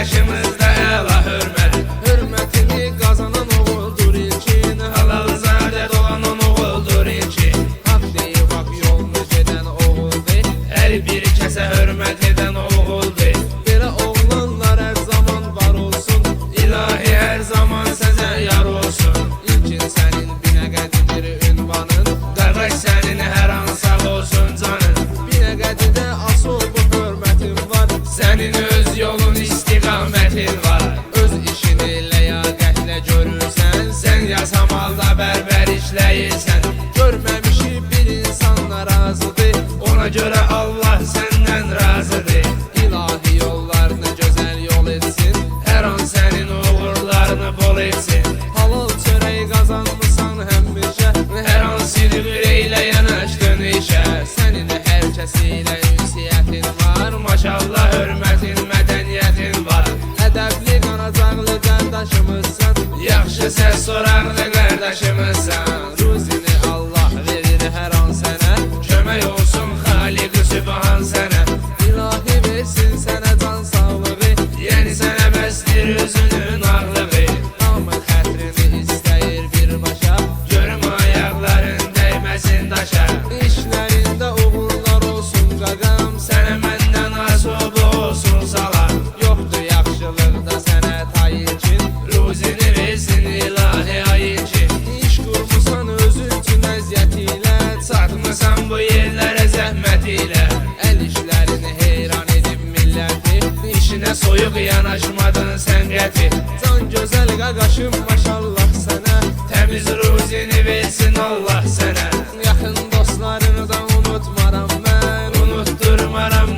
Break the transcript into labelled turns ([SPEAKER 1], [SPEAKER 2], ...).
[SPEAKER 1] qardaşımızda əla hörmət.
[SPEAKER 2] Hörmətini qazanan oğuldur ilkin,
[SPEAKER 1] Halalzadə dolanan oğuldur ilkin.
[SPEAKER 2] haqq deyib haqq yolunu gedən oğuldur.
[SPEAKER 1] Hər bir kəsə hörmət edən oğuldur.
[SPEAKER 2] Belə oğlanlar hər zaman var olsun.
[SPEAKER 1] İlahi hər zaman səzə yar olsun.
[SPEAKER 2] İlkin sənin binə qədimdir ünvanın,
[SPEAKER 1] Qardaş sənin hər an sağ olsun canın.
[SPEAKER 2] binə qədidə asılıb hörmətin var.
[SPEAKER 1] Sənin öz yolun istiqamətin var.
[SPEAKER 2] Öz işini ləyaqətlə görürsən,
[SPEAKER 1] Sən yasamalda bərbər işləyirsən.
[SPEAKER 2] görməmişi bir insan narazıdır.
[SPEAKER 1] Ona görə Allah səndən razıdır.
[SPEAKER 2] İlahi yollarını gözəl yol etsin.
[SPEAKER 1] Hər an sənin uğurlarını bol etsin.
[SPEAKER 2] Halal çörək qazanmısan həmişə.
[SPEAKER 1] Hər an sidq ürəklə yanaşdın işə.
[SPEAKER 2] Sənin hər kəsi ilə ünsiyyətin var.
[SPEAKER 1] Maşallah hörmətin, mədəniyyətin var.
[SPEAKER 2] Ədəbli, qanacaqlı qardaşımızsan.
[SPEAKER 1] Yaxşı səs soraqlı qardaşımızsan.
[SPEAKER 2] Ruzini Allah verir hər an sənə.
[SPEAKER 1] Kömək olsun Xaliq-i Sübhan sənə.
[SPEAKER 2] İlahi versin sənə can sağlığı.
[SPEAKER 1] Yəni sənə bəsdir özünün ağlığı.
[SPEAKER 2] Hamı xətrini istəyir birbaşa.
[SPEAKER 1] Görüm ayaqların dəyməsin daşa.
[SPEAKER 2] İşlərində uğurlar olsun qaqam.
[SPEAKER 1] Sənə məndən asobu olsun salam.
[SPEAKER 2] Yoxdur yaxşılıqda sənə tayinkin.
[SPEAKER 1] Ruzini versin ilahi ayinkin.
[SPEAKER 2] İş qurmusan özün üçün əziyyət ilə.
[SPEAKER 1] Satmısan bu yerlərə zəhmət ilə.
[SPEAKER 2] Əl işlərini heyran edib milləti.
[SPEAKER 1] İşinə soyuq yanaşmadın sən qəti.
[SPEAKER 2] Can gözəl qaqaşım maşallah sənə.
[SPEAKER 1] Təmiz ruzini versin Allah sənə.
[SPEAKER 2] Yaxın dostlarını da unutmaram mən.
[SPEAKER 1] Unutturmaram